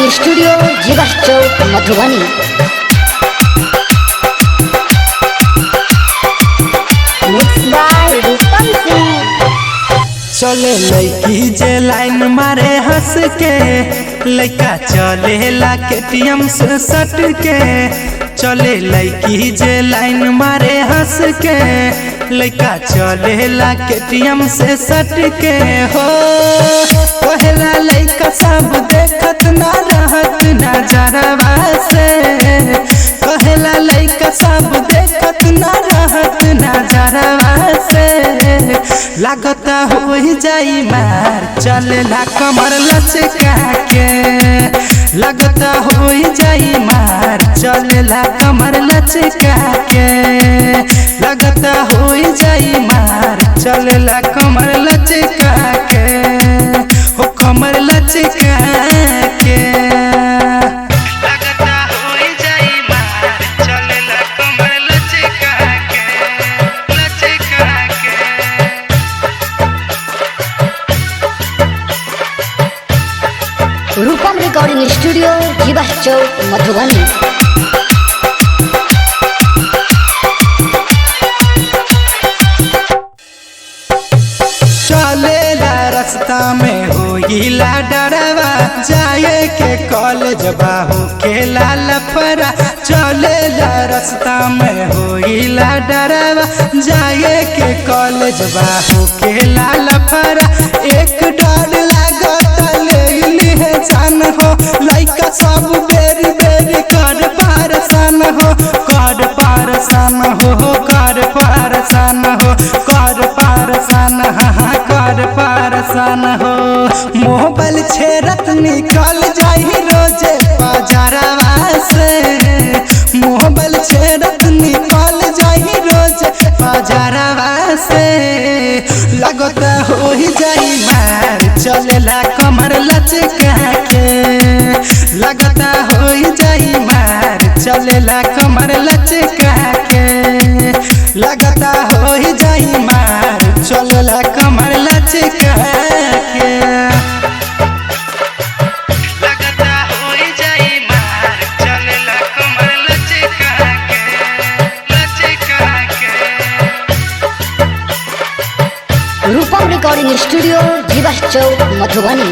Recording studio जीवा चौक Madhubani. Mix by रूपम सिंह। चले लड़की जे लाइन मारे हंस के, लड़का चले ला केटीएम से सट के। चले लड़की जे लाइन मारे हंस के, लड़का चले ला केटीएम से सट के हो। पहला लड़का सब देखत ना रहत नजरवा से, पहला लड़का सब देखत ना रहत नजरवा से। लागता हो जाई मार चलेला कमर लचका के, लगता हो जाई मार चलेला कमर लचका के, लगता हो जाई मार चलेला कमर लचका के, हो कमर लचका के। लगता हो जाई मार चलेला कमर लचका के, लचका के। रूपम रिकॉर्डिंग स्टूडियो जीवा चौक मधुबनी। चलेला रास्ता में होइला डरवा, जाए के कॉलेज बाहू के लफड़ा। चलेला रास्ता में होइला डरवा, जाए के कॉलेज बाहू के लफड़ा। एक डर लागत ले है जान हो, लइका सब बेरी बेरी कर पारसान हो, कर पारसान हो, कर पारसान हो, कर पारसान कर पारसान हो। मोबाइल छेड़त निकल जाई रोजे बाजारवा से, मोबाइल छेड़त निकल जाई रोजे बाजारवा से। लगता हो जाई मार चलेला कमर लचका के, लगता हो जाई मार चलेला कमर लचका के, लगता हो जाई मार चलेला कमर लचका के। लगता हो जाई मार चलेला कमर लचका के, लचका के। रूपम रिकॉर्डिंग स्टूडियो जीवा चौक मधुबनी।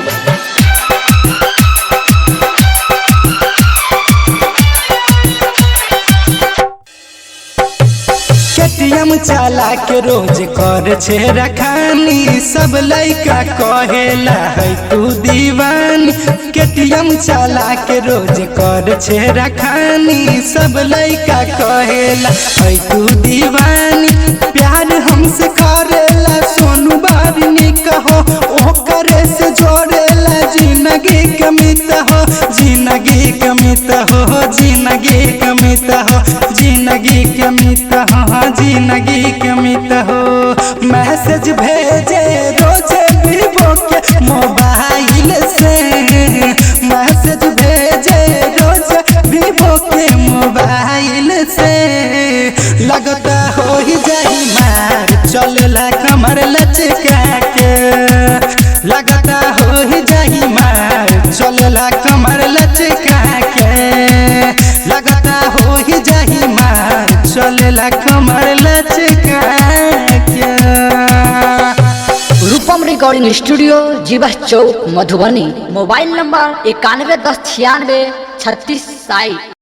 केटीएम चला के रोज कर छे रखानी, सब लइका कहेला है तू दीवानी। केटीएम चला के रोज कर छे रखानी, सब लइका कहेला है तू दीवानी। प्यार हमसे करेला सोनू बारनी कहो, ओ करे से जोड़ेला जिंदगी के मित हो, जिंदगी के मित हो, जिंदगी के मित हो, जिंदगी के मित हो, जिंदगी के मित हो। मैसेज भेजे रोजे वीवो के मोबाइल से, मैसेज भेजे रोजे वीवो के मोबाइल से। लगता हो जाई मार चलेला कमर लचका के, लगता हो जाई मार चलेला कमर लचका के, लगता हो जाई मार चलेला कमर लचका के। रूपम रिकॉर्डिंग स्टूडियो जीवा चौक मधुबनी। Mobile number 91 10 96 36 60।